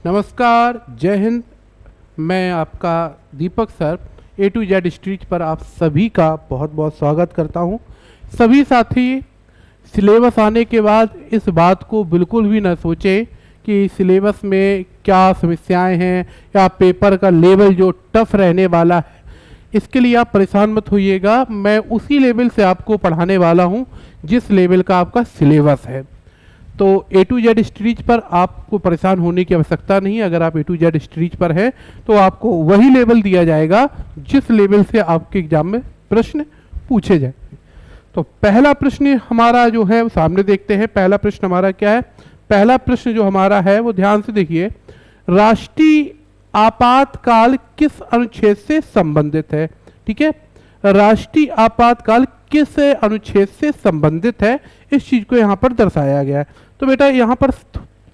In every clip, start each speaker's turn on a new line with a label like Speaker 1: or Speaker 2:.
Speaker 1: नमस्कार, जय हिंद। मैं आपका Deepak sir A to Z street पर आप सभी का बहुत बहुत स्वागत करता हूं। सभी साथी सिलेबस आने के बाद इस बात को बिल्कुल भी न सोचें कि सिलेबस में क्या समस्याएं हैं या पेपर का लेवल जो टफ रहने वाला है, इसके लिए आप परेशान मत होइएगा। मैं उसी लेवल से आपको पढ़ाने वाला हूं जिस लेवल का आपका सिलेबस है। तो A to Z स्ट्रीट पर आपको परेशान होने की आवश्यकता नहीं है। अगर आप A to Z स्ट्रीट पर हैं तो आपको वही लेवल दिया जाएगा जिस लेवल से आपके एग्जाम में प्रश्न पूछे जाएंगे। तो पहला प्रश्न हमारा जो है वो सामने देखते हैं। पहला प्रश्न हमारा क्या है? पहला प्रश्न जो हमारा है वो ध्यान से देखिए, राष्ट्रीय आपातकाल किस अनुच्छेद से संबंधित है? ठीक है, राष्ट्रीय आपातकाल किस अनुच्छेद से संबंधित है, इस चीज को यहाँ पर दर्शाया गया है। तो बेटा यहाँ पर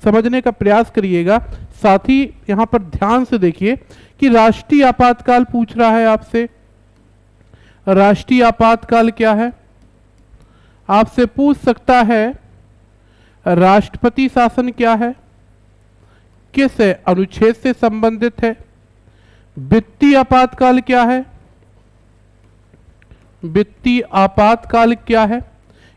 Speaker 1: समझने का प्रयास करिएगा। साथ ही यहाँ पर ध्यान से देखिए कि राष्ट्रीय आपातकाल पूछ रहा है आपसे। राष्ट्रीय आपातकाल क्या है? आपसे पूछ सकता है राष्ट्रपति शासन क्या है, किस अनुच्छेद से संबंधित है। वित्तीय आपातकाल क्या है, वित्तीय आपातकाल क्या है।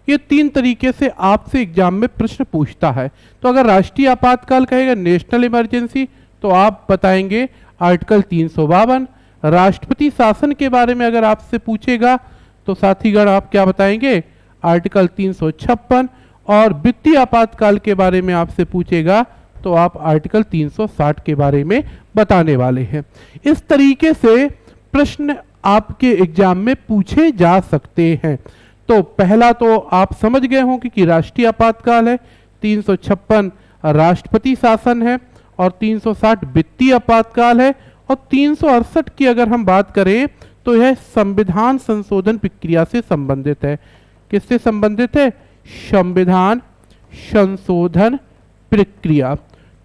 Speaker 1: ये तीन तरीके से आपसे एग्जाम में प्रश्न पूछता है। तो अगर राष्ट्रीय आपातकाल कहेगा नेशनल इमरजेंसी, तो आप बताएंगे आर्टिकल 352। राष्ट्रपति शासन के बारे में अगर आपसे पूछेगा तो साथीगण आप क्या बताएंगे? आर्टिकल 356। और वित्तीय आपातकाल के बारे में आपसे पूछेगा तो आप आर्टिकल 360 के बारे में बताने वाले हैं। इस तरीके से प्रश्न आपके एग्जाम में पूछे जा सकते हैं। तो पहला तो आप समझ गए होंगे कि राष्ट्रीय आपातकाल है, 356 राष्ट्रपति शासन है और 360 वित्तीय आपातकाल है। और 368 की अगर हम बात करें तो यह संविधान संशोधन प्रक्रिया से संबंधित है। किससे संबंधित है? संविधान संशोधन प्रक्रिया।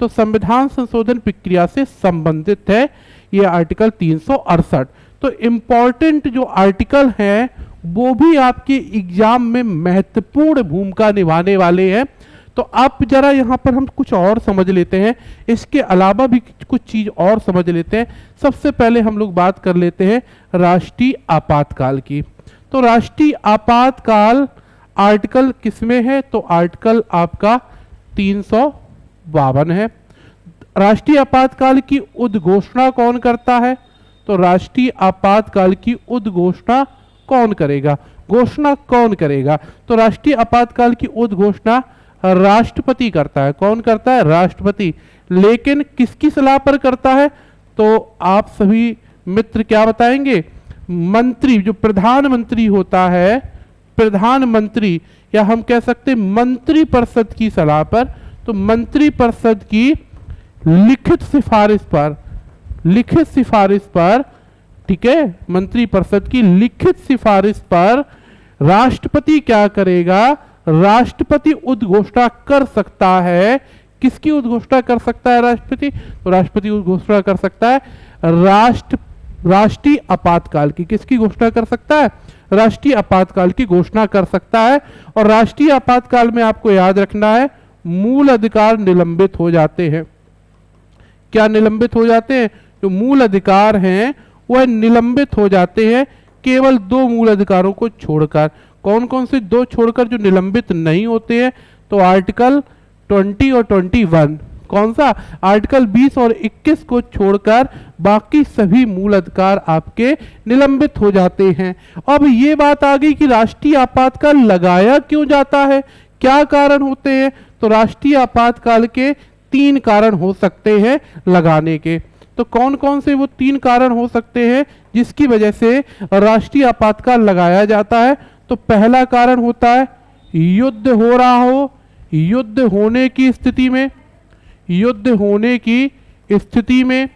Speaker 1: तो संविधान संशोधन प्रक्रिया से संबंधित है यह आर्टिकल 368। तो इंपॉर्टेंट जो आर्टिकल हैं वो भी आपके एग्जाम में महत्वपूर्ण भूमिका निभाने वाले हैं। तो आप जरा यहाँ पर हम कुछ और समझ लेते हैं, इसके अलावा भी कुछ चीज और समझ लेते हैं। सबसे पहले हम लोग बात कर लेते हैं राष्ट्रीय आपातकाल की। तो राष्ट्रीय आपातकाल आर्टिकल किसमें है? तो आर्टिकल आपका 352 है। राष्ट्रीय आपातकाल की उद्घोषणा कौन करता है? तो राष्ट्रीय आपातकाल की उद्घोषणा कौन करेगा? घोषणा कौन करेगा? तो राष्ट्रीय आपातकाल की उद्घोषणा राष्ट्रपति करता है। कौन करता है? राष्ट्रपति। लेकिन किसकी सलाह पर करता है? तो आप सभी मित्र क्या बताएंगे? मंत्री, जो प्रधानमंत्री होता है, प्रधानमंत्री, या हम कह सकते हैं मंत्री परिषद की सलाह पर। तो मंत्री परिषद की लिखित सिफारिश पर, लिखित सिफारिश पर, ठीक है, मंत्री परिषद की लिखित सिफारिश पर राष्ट्रपति क्या करेगा? राष्ट्रपति उद्घोषणा कर सकता है। किसकी उद्घोषणा कर सकता है राष्ट्रपति? तो राष्ट्रपति उद्घोषणा कर सकता है राष्ट्रीय आपातकाल की। किसकी घोषणा कर सकता है? राष्ट्रीय आपातकाल की घोषणा कर सकता है। और राष्ट्रीय आपातकाल में आपको याद रखना है मूल अधिकार निलंबित हो जाते हैं। क्या निलंबित हो जाते हैं? जो मूल अधिकार हैं वह निलंबित हो जाते हैं, केवल दो मूल अधिकारों को छोड़कर। कौन कौन से दो छोड़कर जो निलंबित नहीं होते हैं? तो आर्टिकल 20 और 21। कौन सा? आर्टिकल 20 और 21 को छोड़कर बाकी सभी मूल अधिकार आपके निलंबित हो जाते हैं। अब ये बात आ गई कि राष्ट्रीय आपातकाल लगाया क्यों जाता है, क्या कारण होते हैं? तो राष्ट्रीय आपातकाल के 3 कारण हो सकते हैं लगाने के। तो कौन कौन से वो 3 कारण हो सकते हैं जिसकी वजह से राष्ट्रीय आपातकाल लगाया जाता है? तो पहला कारण होता है युद्ध हो रहा हो, युद्ध होने की स्थिति में, युद्ध होने की स्थिति में।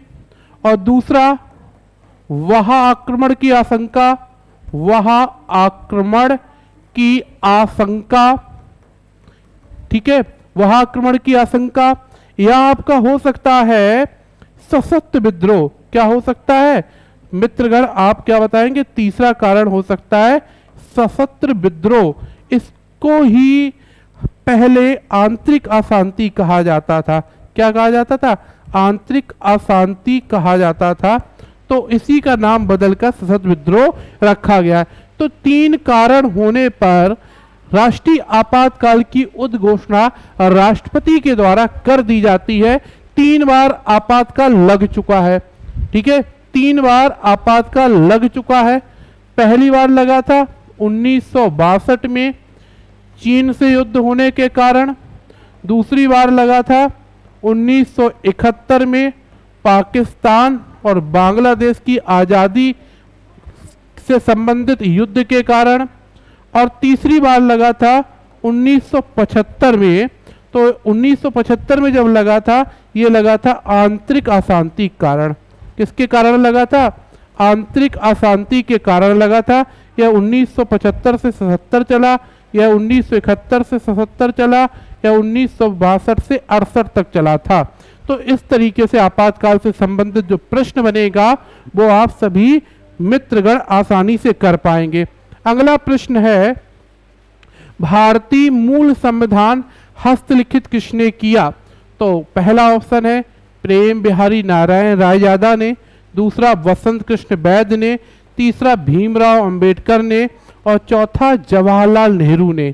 Speaker 1: और दूसरा वहां आक्रमण की आशंका, वहां आक्रमण की आशंका, ठीक है, वहां आक्रमण की आशंका। या आपका हो सकता है सशस्त्र विद्रोह। क्या हो सकता है मित्रगण? आप क्या बताएंगे? तीसरा कारण हो सकता है सशस्त्र विद्रोह। इसको ही पहले आंतरिक अशांति कहा जाता था। क्या कहा जाता था? आंतरिक अशांति कहा जाता था, तो इसी का नाम बदलकर सशस्त्र विद्रोह रखा गया। तो 3 कारण होने पर राष्ट्रीय आपातकाल की उद्घोषणा राष्ट्रपति के द्वारा कर दी जाती है। 3 बार आपातकाल लग चुका है, ठीक है, 3 बार आपातकाल लग चुका है। पहली बार लगा था 1962 में चीन से युद्ध होने के कारण, दूसरी बार लगा था 1971 में पाकिस्तान और बांग्लादेश की आज़ादी से संबंधित युद्ध के कारण, और तीसरी बार लगा था 1975 में। तो 1975 में जब लगा था, ये लगा था आंतरिक अशांति के कारण। किसके कारण लगा था? आंतरिक अशांति के कारण लगा था। यह 1975 से 77 चला, यह 1971 से 77 चला, या 1962 से 68 तक चला था। तो इस तरीके से आपातकाल से संबंधित जो प्रश्न बनेगा वो आप सभी मित्रगण आसानी से कर पाएंगे। अगला प्रश्न है, भारतीय मूल संविधान हस्तलिखित किसने किया? तो पहला ऑप्शन है प्रेम बिहारी नारायण रायजादा ने, दूसरा वसंत कृष्ण वैद्य ने, तीसरा भीमराव अंबेडकर ने, और चौथा जवाहरलाल नेहरू ने।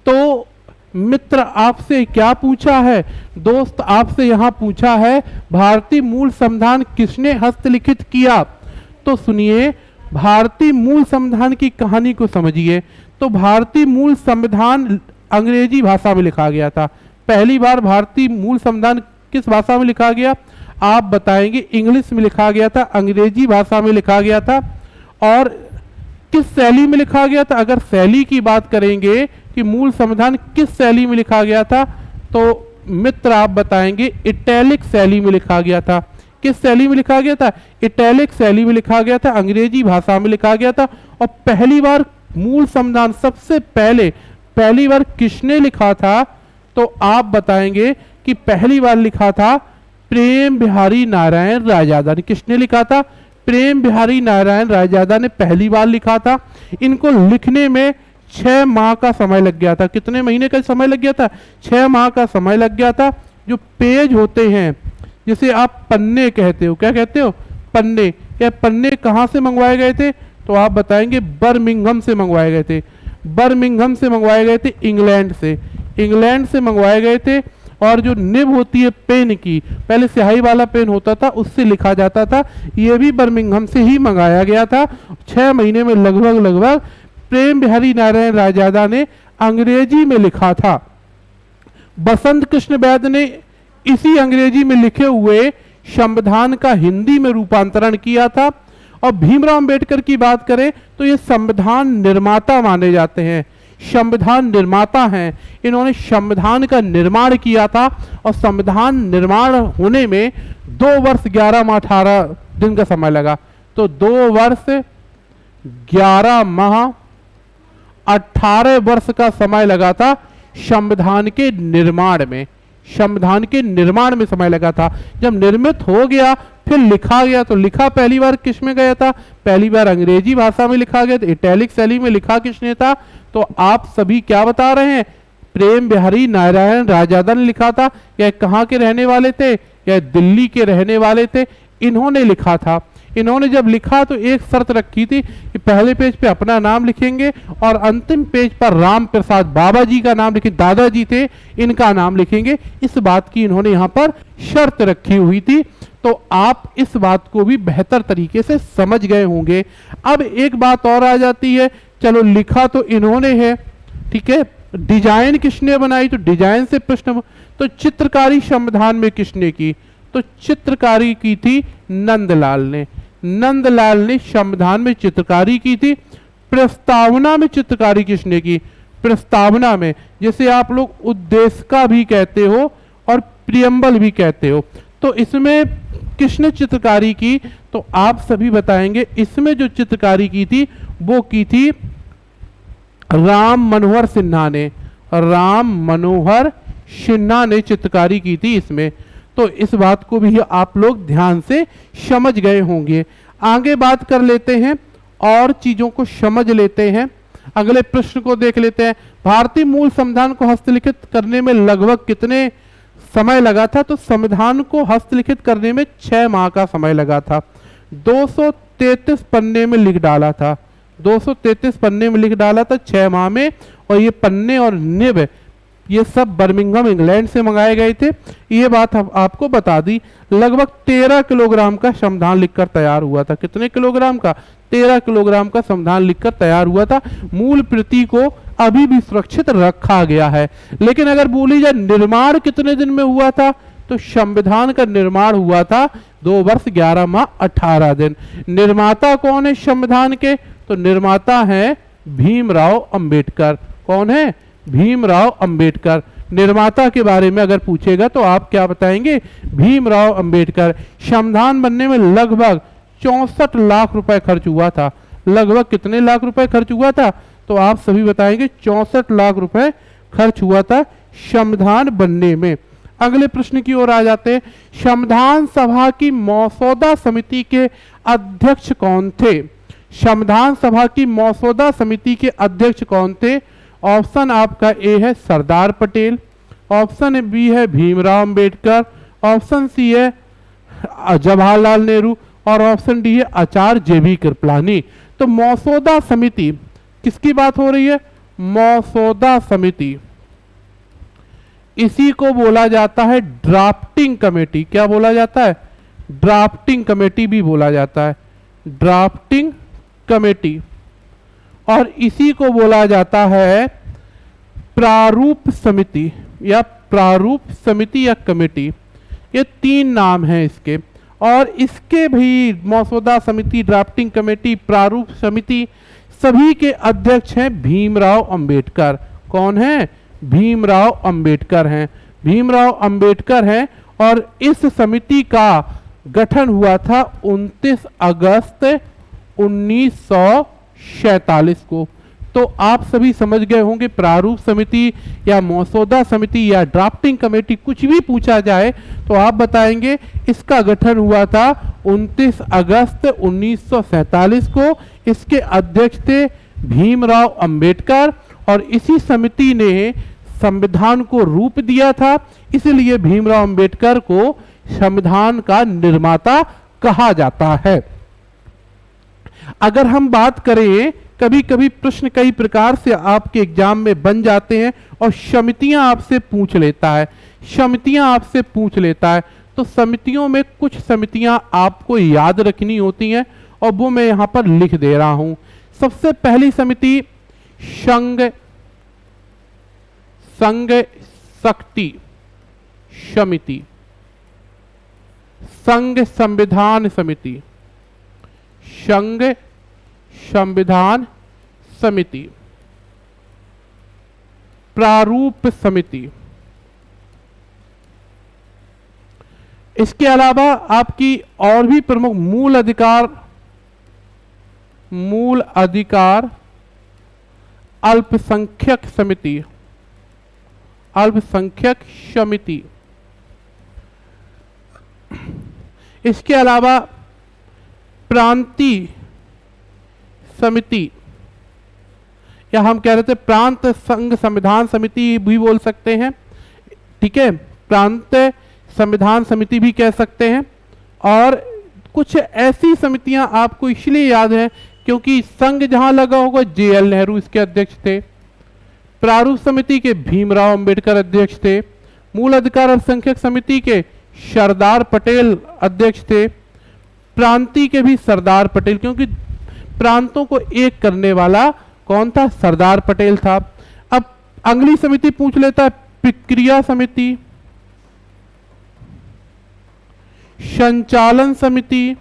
Speaker 1: तो मित्र आपसे क्या पूछा है? दोस्त आपसे यहाँ पूछा है भारतीय मूल संविधान किसने हस्तलिखित किया? तो सुनिए, भारतीय मूल संविधान की कहानी को समझिए। तो भारतीय मूल संविधान अंग्रेजी भाषा में लिखा गया था। पहली बार भारतीय मूल संविधान किस भाषा में लिखा गया? आप बताएंगे। इंग्लिश में लिखा गया था, अंग्रेजी भाषा में लिखा गया था। और किस शैली में लिखा गया था? अगर शैली की बात करेंगे कि मूल संविधान किस शैली में लिखा गया था, तो मित्र आप बताएंगे इटैलिक शैली में लिखा गया था। किस शैली में लिखा गया था? इटैलिक शैली में लिखा गया था, अंग्रेजी भाषा में लिखा गया था। और पहली बार मूल संविधान सबसे पहली बार किसने लिखा था? तो आप बताएंगे कि पहली बार लिखा था प्रेम बिहारी नारायण रायजादा ने। किसने लिखा था? प्रेम बिहारी नारायण रायजादा ने पहली बार लिखा था। इनको लिखने में 6 माह का समय लग गया था। कितने महीने का समय लग गया था? 6 माह का समय लग गया था। जो पेज होते हैं, जिसे आप पन्ने कहते हो, क्या कहते हो? पन्ने। यह पन्ने कहाँ से मंगवाए गए थे? तो आप बताएंगे बर्मिंघम से मंगवाए गए थे। बर्मिंघम से मंगवाए गए थे, इंग्लैंड से। इंग्लैंड से मंगवाए गए थे। और जो निब होती है पेन की, पहले स्याही वाला पेन होता था, उससे लिखा जाता था। यह भी बर्मिंघम से ही मंगाया गया था। 6 महीने में लगभग प्रेम बिहारी नारायण रायजादा ने अंग्रेजी में लिखा था। बसंत कृष्ण वैद्य ने इसी अंग्रेजी में लिखे हुए संविधान का हिंदी में रूपांतरण किया था। और भीमराव अंबेडकर की बात करें तो ये संविधान निर्माता माने जाते हैं, संविधान निर्माता हैं। इन्होंने संविधान का निर्माण किया था और संविधान निर्माण होने में 2 वर्ष 11 माह 18 दिन का समय लगा। तो 2 वर्ष 11 माह 18 वर्ष का समय लगा था संविधान के निर्माण में। संविधान के निर्माण में समय लगा था। जब निर्मित हो गया फिर लिखा गया, तो लिखा पहली बार किस में गया था? पहली बार अंग्रेजी भाषा में लिखा गया। तो इटैलिक शैली में लिखा किसने था? तो आप सभी क्या बता रहे हैं? प्रेम बिहारी नारायण रायजादा ने लिखा था। यह कहाँ के रहने वाले थे? यह दिल्ली के रहने वाले थे। इन्होंने लिखा था। इन्होंने जब लिखा तो एक शर्त रखी थी कि पहले पेज पे अपना नाम लिखेंगे और अंतिम पेज पर राम प्रसाद बाबा जी का नाम लिखेंगे, दादाजी थे, इनका नाम लिखेंगे। इस बात की इन्होंने यहाँ पर शर्त रखी हुई थी। तो आप इस बात को भी बेहतर तरीके से समझ गए होंगे। अब एक बात और आ जाती है, चलो लिखा तो इन्होंने है, ठीक है, डिजाइन किसने बनाई? तो डिजाइन से प्रश्न। तो चित्रकारी संविधान में किसने की? तो चित्रकारी की थी नंदलाल ने। नंदलाल ने संविधान में चित्रकारी की थी। प्रस्तावना में चित्रकारी किसने की? प्रस्तावना में, जैसे आप लोग उद्देश्य का भी कहते हो और प्रियम्बल भी कहते हो, तो इसमें किसने चित्रकारी की? तो आप सभी बताएंगे इसमें जो चित्रकारी की थी वो की थी राम मनोहर सिन्हा ने। राम मनोहर सिन्हा ने चित्रकारी की थी इसमें। तो इस बात को भी आप लोग ध्यान से समझ गए होंगे। आगे बात कर लेते हैं और चीजों को समझ लेते हैं। अगले प्रश्न को देख लेते हैं। भारतीय मूल संविधान को हस्तलिखित करने में लगभग कितने समय लगा था, तो संविधान को हस्तलिखित करने में 6 माह का समय लगा था। 233 पन्ने में लिख डाला था, 233 पन्ने में लिख डाला था 6 माह में। और ये पन्ने और निब ये सब बर्मिंघम इंग्लैंड से मंगाए गए थे। ये बात आपको बता दी। लगभग 13 किलोग्राम का संविधान लिखकर तैयार हुआ था। कितने किलोग्राम का? 13 किलोग्राम का संविधान लिखकर तैयार हुआ था। मूल प्रति को अभी भी सुरक्षित रखा गया है। लेकिन अगर बोली जाए निर्माण कितने दिन में हुआ था, तो संविधान का निर्माण हुआ था 2 वर्ष 11 माह 18 दिन। निर्माता कौन है संविधान के? तो निर्माता है भीमराव अंबेडकर। कौन है? भीमराव अंबेडकर। निर्माता के बारे में अगर पूछेगा तो आप क्या बताएंगे? भीमराव अंबेडकर। संविधान बनने में लगभग 64 लाख रुपए खर्च हुआ था। लगभग कितने लाख रुपए खर्च हुआ था? तो आप सभी बताएंगे 64 लाख रुपए खर्च हुआ था संविधान बनने में। अगले प्रश्न की ओर आ जाते हैं। संविधान सभा की मसौदा समिति के अध्यक्ष कौन थे? संविधान सभा की मसौदा समिति के अध्यक्ष कौन थे? ऑप्शन आपका ए है सरदार पटेल, ऑप्शन बी है भीमराव अंबेडकर, ऑप्शन सी है जवाहरलाल नेहरू और ऑप्शन डी है आचार्य जेबी कृपलानी। तो मसौदा समिति किसकी बात हो रही है? मसौदा समिति, इसी को बोला जाता है ड्राफ्टिंग कमेटी। क्या बोला जाता है? ड्राफ्टिंग कमेटी भी बोला जाता है, ड्राफ्टिंग कमेटी। और इसी को बोला जाता है प्रारूप समिति या प्रारूप समिति या कमेटी। ये 3 नाम हैं इसके। और इसके भी मसौदा समिति, ड्राफ्टिंग कमेटी, प्रारूप समिति सभी के अध्यक्ष हैं भीमराव अंबेडकर। कौन है? भीमराव अंबेडकर हैं। भीमराव अंबेडकर हैं। और इस समिति का गठन हुआ था 29 अगस्त 1947 को। तो आप सभी समझ गए होंगे प्रारूप समिति या मसौदा समिति या ड्राफ्टिंग कमेटी कुछ भी पूछा जाए तो आप बताएंगे इसका गठन हुआ था 29 अगस्त 1947 को। इसके अध्यक्ष थे भीमराव अंबेडकर और इसी समिति ने संविधान को रूप दिया था। इसलिए भीमराव अंबेडकर को संविधान का निर्माता कहा जाता है। अगर हम बात करें, कभी कभी प्रश्न कई प्रकार से आपके एग्जाम में बन जाते हैं और समितियां आपसे पूछ लेता है, समितियां आपसे पूछ लेता है। तो समितियों में कुछ समितियां आपको याद रखनी होती हैं और वो मैं यहां पर लिख दे रहा हूं। सबसे पहली समिति संघ शक्ति समिति, संघ संविधान समिति, संघ संविधान समिति, प्रारूप समिति। इसके अलावा आपकी और भी प्रमुख मूल अधिकार अल्पसंख्यक समिति, अल्पसंख्यक समिति। इसके अलावा प्रांतीय समिति या हम कह रहे थे प्रांत संघ संविधान समिति भी बोल सकते हैं, ठीक है, प्रांत संविधान समिति भी कह सकते हैं। और कुछ ऐसी समितियां आपको इसलिए याद है क्योंकि संघ जहां लगा होगा JL नेहरू इसके अध्यक्ष थे, प्रारूप समिति के भीमराव अंबेडकर अध्यक्ष थे, मूल अधिकार अल्पसंख्यक समिति के सरदार पटेल अध्यक्ष थे, प्रांतीय के भी सरदार पटेल, क्योंकि प्रांतों को एक करने वाला कौन था? सरदार पटेल था। अब अगली समिति पूछ लेता है प्रक्रिया समिति, संचालन समिति,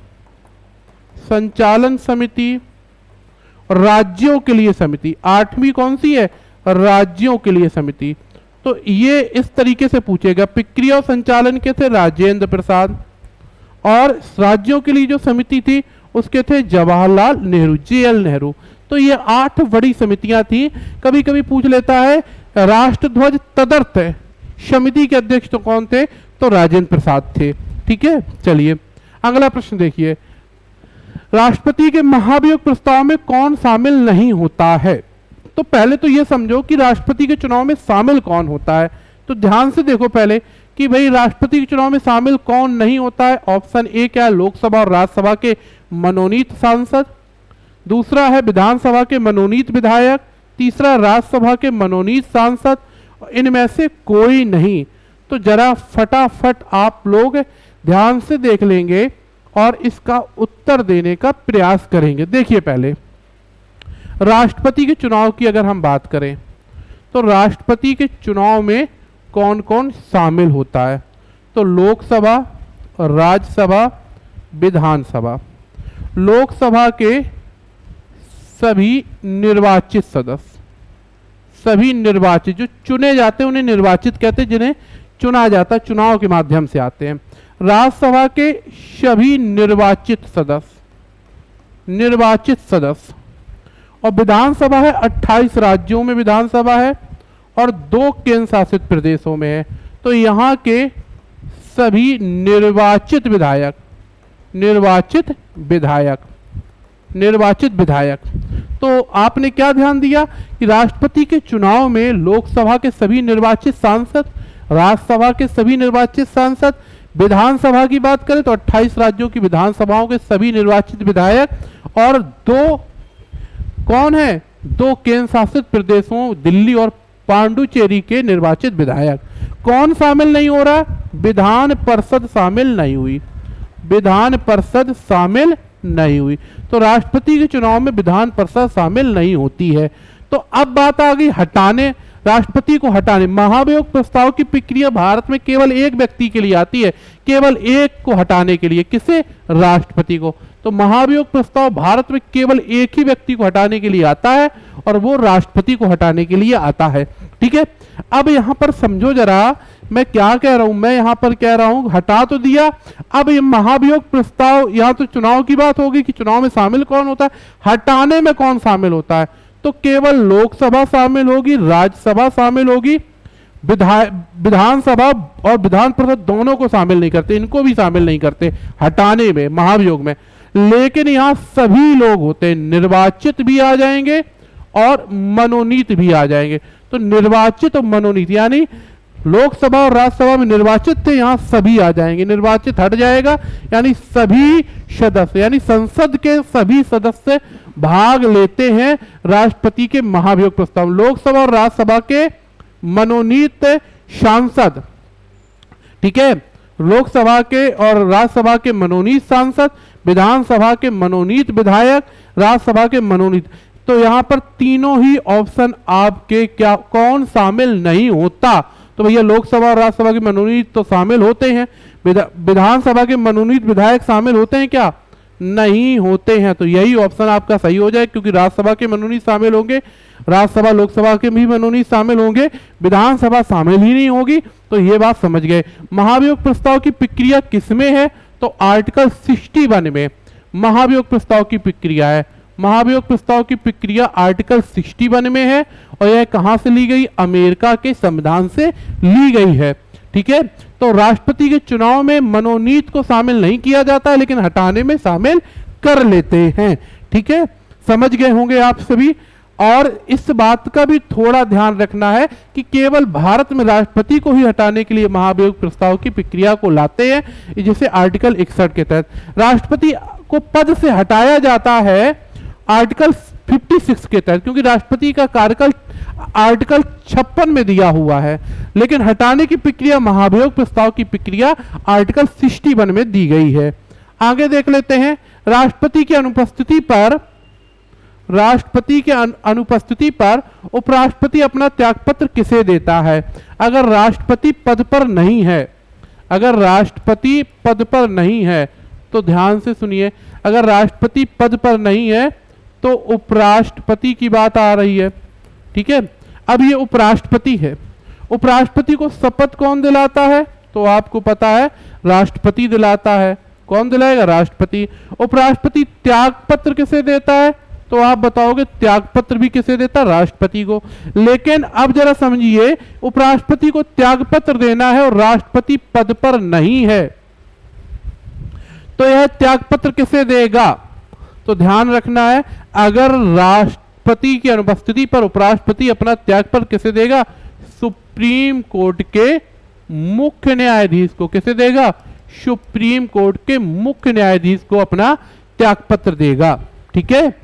Speaker 1: संचालन समिति, राज्यों के लिए समिति। 8वीं कौन सी है? राज्यों के लिए समिति। तो ये इस तरीके से पूछेगा। प्रक्रिया और संचालन के थे राजेंद्र प्रसाद और राज्यों के लिए जो समिति थी उसके थे जवाहरलाल नेहरू, JL नेहरू। तो ये 8 बड़ी समितियां थी। कभी कभी पूछ लेता है राष्ट्रध्वज तदर्थ समिति के अध्यक्ष तो कौन थे? तो राजेंद्र प्रसाद थे। ठीक है, चलिए अगला प्रश्न देखिए। राष्ट्रपति के महाभियोग प्रस्ताव में कौन शामिल नहीं होता है? तो पहले तो ये समझो कि राष्ट्रपति के चुनाव में शामिल कौन होता है। तो ध्यान से देखो पहले कि भाई राष्ट्रपति के चुनाव में शामिल कौन नहीं होता है। ऑप्शन ए क्या है, लोकसभा और राज्यसभा के मनोनीत सांसद, दूसरा है विधानसभा के मनोनीत विधायक, तीसरा राज्यसभा के मनोनीत सांसद, इनमें से कोई नहीं। तो जरा फटाफट आप लोग ध्यान से देख लेंगे और इसका उत्तर देने का प्रयास करेंगे। देखिए, पहले राष्ट्रपति के चुनाव की अगर हम बात करें तो राष्ट्रपति के चुनाव में कौन कौन शामिल होता है, तो लोकसभा, राज्यसभा, विधानसभा। लोकसभा के सभी निर्वाचित सदस्य, सभी निर्वाचित जो चुने जाते हैं उन्हें निर्वाचित कहते हैं, जिन्हें चुना जाता है, चुनाव के माध्यम से आते हैं। राज्यसभा के सभी निर्वाचित सदस्य, निर्वाचित सदस्य। और विधानसभा है 28 राज्यों में विधानसभा है और 2 केंद्र शासित प्रदेशों में है। तो यहाँ के सभी निर्वाचित विधायक, निर्वाचित विधायक, निर्वाचित विधायक। तो आपने क्या ध्यान दिया कि राष्ट्रपति के चुनाव में लोकसभा के सभी निर्वाचित सांसद, राज्यसभा के सभी निर्वाचित सांसद, विधानसभा की बात करें तो 28 राज्यों की विधानसभाओं के सभी निर्वाचित विधायक और 2 कौन है, 2 केंद्र शासित प्रदेशों दिल्ली और पांडुचेरी के निर्वाचित विधायक। कौन शामिल नहीं हो रहा, विधान परिषद शामिल नहीं हुई, विधान परिषद शामिल नहीं हुई। तो राष्ट्रपति के चुनाव में विधान परिषद शामिल नहीं होती है। तो अब बात आ गई हटाने, राष्ट्रपति को हटाने। महाभियोग प्रस्ताव की प्रक्रिया भारत में केवल एक व्यक्ति के लिए आती है, केवल एक को हटाने के लिए। किसे, राष्ट्रपति को। तो महाभियोग प्रस्ताव भारत में केवल एक ही व्यक्ति को हटाने के लिए आता है और वो राष्ट्रपति को हटाने के लिए आता है। ठीक है, अब यहां पर समझो जरा मैं क्या कह रहा हूं। मैं यहां पर कह रहा हूं हटा तो दिया, अब ये महाभियोग प्रस्ताव, यहां तो चुनाव की बात होगी कि चुनाव में शामिल कौन होता है, हटाने में कौन शामिल होता है। तो केवल लोकसभा शामिल होगी, राज्यसभा शामिल होगी, विधानसभा और विधान परिषद दोनों को शामिल नहीं करते, इनको भी शामिल नहीं करते हटाने में, महाभियोग में। लेकिन यहां सभी लोग होते हैं, निर्वाचित भी आ जाएंगे और मनोनीत भी आ जाएंगे। तो निर्वाचित और मनोनीत यानी लोकसभा और राज्यसभा में निर्वाचित थे, यहां सभी आ जाएंगे, निर्वाचित हट जाएगा, यानी सभी सदस्य, यानी संसद के सभी सदस्य भाग लेते हैं राष्ट्रपति के महाभियोग प्रस्ताव। लोकसभा और राज्यसभा के मनोनीत सांसद, ठीक है, लोकसभा के और राज्यसभा के मनोनीत सांसद, विधानसभा के मनोनीत विधायक, राज्यसभा के मनोनीत। तो यहां पर तीनों ही ऑप्शन आपके क्या, कौन शामिल नहीं होता। तो भैया लोकसभा और राज्यसभा के मनोनीत तो शामिल होते हैं, विधानसभा के मनोनीत विधायक शामिल होते हैं क्या, नहीं होते हैं। तो यही ऑप्शन आपका सही हो जाए, क्योंकि राज्यसभा के मनोनीत शामिल होंगे, राज्यसभा लोकसभा के भी मनोनीत शामिल होंगे, विधानसभा शामिल ही नहीं होगी। तो ये बात समझ गए। महाभियोग प्रस्ताव की प्रक्रिया किसमें है, तो आर्टिकल 61 में महाभियोग प्रस्ताव की प्रक्रिया है। महाभियोग प्रस्ताव की प्रक्रिया आर्टिकल 61 में है और यह कहां से ली गई, अमेरिका के संविधान से ली गई है। ठीक है, तो राष्ट्रपति के चुनाव में मनोनीत को शामिल नहीं किया जाता है, लेकिन हटाने में शामिल कर लेते हैं। ठीक है, समझ गए होंगे आप सभी। और इस बात का भी थोड़ा ध्यान रखना है कि केवल भारत में राष्ट्रपति को ही हटाने के लिए महाभियोग प्रस्ताव की प्रक्रिया को लाते हैं, जिसे आर्टिकल 61 के तहत। राष्ट्रपति को पद से हटाया जाता है आर्टिकल 56 के तहत, क्योंकि राष्ट्रपति का कार्यकाल आर्टिकल 56 में दिया हुआ है, लेकिन हटाने की प्रक्रिया, महाभियोग प्रस्ताव की प्रक्रिया आर्टिकल 61 में दी गई है। आगे देख लेते हैं। राष्ट्रपति की अनुपस्थिति पर उपराष्ट्रपति अपना त्यागपत्र किसे देता है। अगर राष्ट्रपति पद पर नहीं है, अगर राष्ट्रपति पद पर नहीं है तो ध्यान से सुनिए, अगर राष्ट्रपति पद पर नहीं है तो उपराष्ट्रपति की बात आ रही है। ठीक है, अब ये उपराष्ट्रपति है, उपराष्ट्रपति को शपथ कौन दिलाता है, तो आपको पता है राष्ट्रपति दिलाता है। कौन दिलाएगा, राष्ट्रपति। उपराष्ट्रपति त्यागपत्र किसे देता है, तो आप बताओगे त्यागपत्र भी किसे देता, राष्ट्रपति को। लेकिन अब जरा समझिए, उपराष्ट्रपति को त्यागपत्र देना है और राष्ट्रपति पद पर नहीं है, तो यह त्यागपत्र किसे देगा, तो ध्यान रखना है, अगर राष्ट्रपति की अनुपस्थिति पर उपराष्ट्रपति अपना त्यागपत्र किसे देगा, सुप्रीम कोर्ट के मुख्य न्यायाधीश को, किसे देगा? सुप्रीम कोर्ट के मुख्य न्यायाधीश को अपना त्यागपत्र देगा। ठीक है,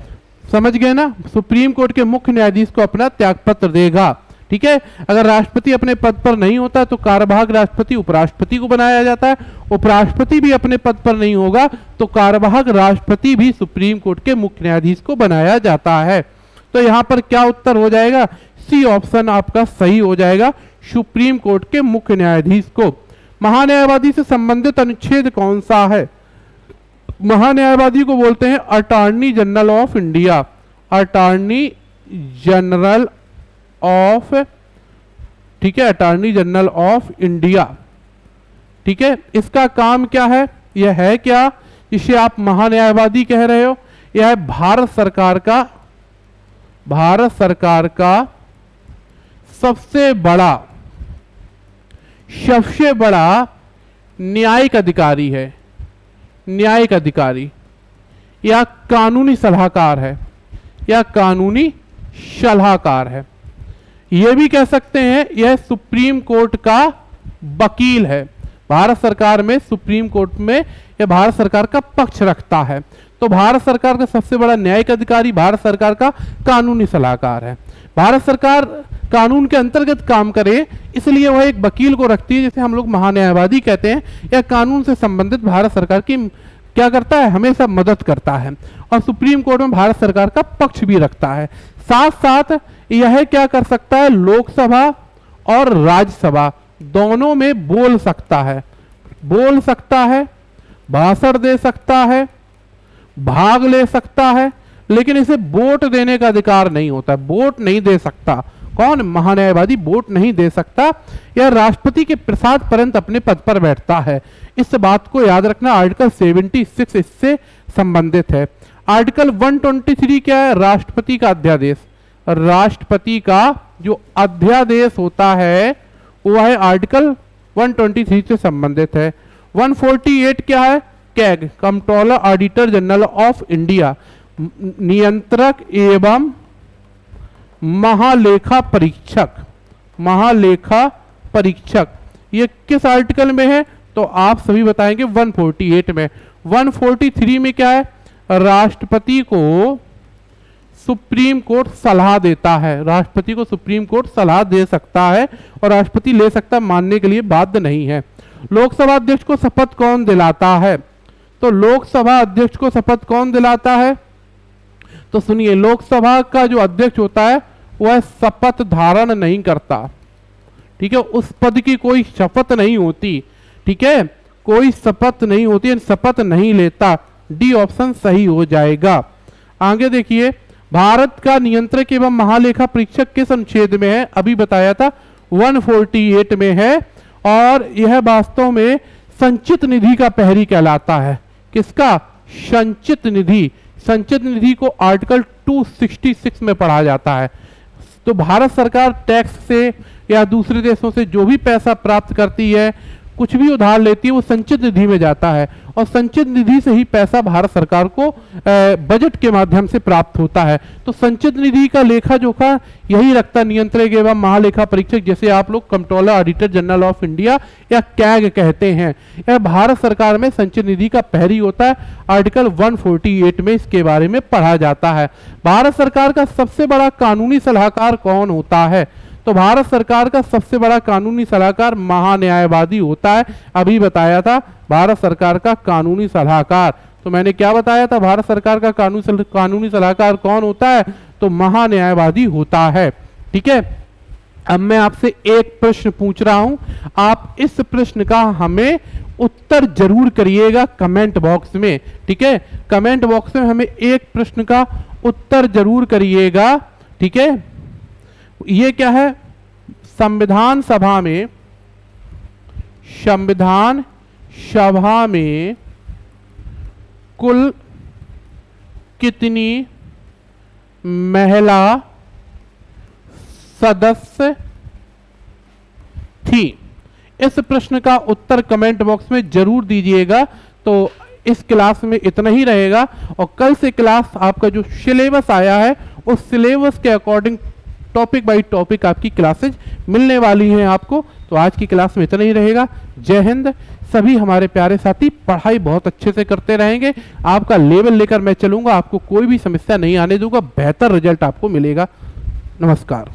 Speaker 1: समझ गए ना? सुप्रीम कोर्ट के मुख्य न्यायाधीश को अपना त्यागपत्र देगा। ठीक है, अगर राष्ट्रपति अपने पद पर नहीं होता तो कार्यवाहक राष्ट्रपति उपराष्ट्रपति को बनाया जाता है, उपराष्ट्रपति भी अपने पद पर नहीं होगा तो कार्यवाहक राष्ट्रपति भी सुप्रीम कोर्ट के मुख्य न्यायाधीश को बनाया जाता है। तो यहां पर क्या उत्तर हो जाएगा? सी ऑप्शन आपका सही हो जाएगा, सुप्रीम कोर्ट के मुख्य न्यायाधीश को। महान्यायवादी से संबंधित अनुच्छेद कौन सा है? महान्यायवादी को बोलते हैं attorney general of India, attorney general of, ठीक है, अटॉर्नी जनरल ऑफ इंडिया। ठीक है, इसका काम क्या है? यह है क्या जिसे आप महान्यायवादी कह रहे हो? यह है भारत सरकार का सबसे बड़ा न्यायिक अधिकारी है, न्यायिक अधिकारी या कानूनी सलाहकार है, या कानूनी सलाहकार है। यह भी कह सकते हैं यह सुप्रीम कोर्ट का वकील है। भारत सरकार में, सुप्रीम कोर्ट में यह भारत सरकार का पक्ष रखता है। तो भारत सरकार का सबसे बड़ा न्यायिक अधिकारी भारत सरकार का कानूनी सलाहकार है। भारत सरकार कानून के अंतर्गत काम करे इसलिए वह एक वकील को रखती है, जिसे हम लोग महान्यायवादी कहते हैं। यह कानून से संबंधित भारत सरकार की क्या करता है? हमेशा मदद करता है और सुप्रीम कोर्ट में भारत सरकार का पक्ष भी रखता है। साथ साथ यह क्या कर सकता है? लोकसभा और राज्यसभा दोनों में बोल सकता है, भाषण दे सकता है, भाग ले सकता है, लेकिन इसे वोट देने का अधिकार नहीं होता, वोट नहीं दे सकता। कौन? महान्यायवादी वोट नहीं दे सकता। यह राष्ट्रपति के प्रसाद पर्यंत अपने पद पर बैठता है। इस बात को याद रखना, आर्टिकल 76 इससे संबंधित है। आर्टिकल 123 क्या है? राष्ट्रपति का अध्यादेश। राष्ट्रपति का जो अध्यादेश होता है वो है आर्टिकल 123 से संबंधित है। 148 क्या है? CAG, controller auditor general of India, नियंत्रक एवं महालेखा परीक्षक। ये किस आर्टिकल में है? तो आप सभी बताएंगे 148 में। 143 में क्या है? राष्ट्रपति को सुप्रीम कोर्ट सलाह देता है, राष्ट्रपति को सुप्रीम कोर्ट सलाह दे सकता है और राष्ट्रपति ले सकता, मानने के लिए बाध्य नहीं है। लोकसभा अध्यक्ष को शपथ कौन दिलाता है? तो लोकसभा अध्यक्ष को शपथ कौन दिलाता है? तो सुनिए, लोकसभा का जो अध्यक्ष होता है वह शपथ धारण नहीं करता। ठीक है, उस पद की कोई शपथ नहीं होती। ठीक है, कोई शपथ नहीं होती, शपथ नहीं लेता। डी ऑप्शन सही हो जाएगा। आगे देखिए, भारत का नियंत्रक एवं महालेखा परीक्षक किस अनुच्छेद में है? अभी बताया था 148 में है और यह वास्तव में संचित निधि का प्रहरी कहलाता है। किसका? संचित निधि। संचित निधि को आर्टिकल 266 में पढ़ा जाता है। तो भारत सरकार टैक्स से या दूसरे देशों से जो भी पैसा प्राप्त करती है, कुछ भी उधार लेती है, वो संचित निधि में जाता है और संचित निधि से ही पैसा भारत सरकार को बजट के माध्यम से प्राप्त होता है। तो संचित निधि का लेखा जोखा यही रखता नियंत्रक एवं महालेखा परीक्षक, जैसे आप लोग controller auditor general of India या कैग कहते हैं। यह भारत सरकार में संचित निधि का प्रहरी होता है। आर्टिकल 148 में इसके बारे में पढ़ा जाता है। भारत सरकार का सबसे बड़ा कानूनी सलाहकार कौन होता है? तो भारत सरकार का सबसे बड़ा कानूनी सलाहकार महान्यायवादी होता है। अभी बताया था भारत सरकार का कानूनी सलाहकार। तो मैंने क्या बताया था? भारत सरकार का कानूनी सलाहकार कौन होता है? तो महान्यायवादी होता है। ठीक है, अब मैं आपसे एक प्रश्न पूछ रहा हूं, आप इस प्रश्न का हमें उत्तर जरूर करिएगा कमेंट बॉक्स में। ठीक है, कमेंट बॉक्स में हमें एक प्रश्न का उत्तर जरूर करिएगा। ठीक है, ये क्या है? संविधान सभा में कुल कितनी महिला सदस्य थी? इस प्रश्न का उत्तर कमेंट बॉक्स में जरूर दीजिएगा। तो इस क्लास में इतना ही रहेगा और कल से क्लास आपका जो सिलेबस आया है उस सिलेबस के अकॉर्डिंग टॉपिक बाय टॉपिक आपकी क्लासेज मिलने वाली हैं आपको। तो आज की क्लास में इतना ही रहेगा। जय हिंद। सभी हमारे प्यारे साथी पढ़ाई बहुत अच्छे से करते रहेंगे, आपका लेवल लेकर मैं चलूंगा, आपको कोई भी समस्या नहीं आने दूंगा, बेहतर रिजल्ट आपको मिलेगा। नमस्कार।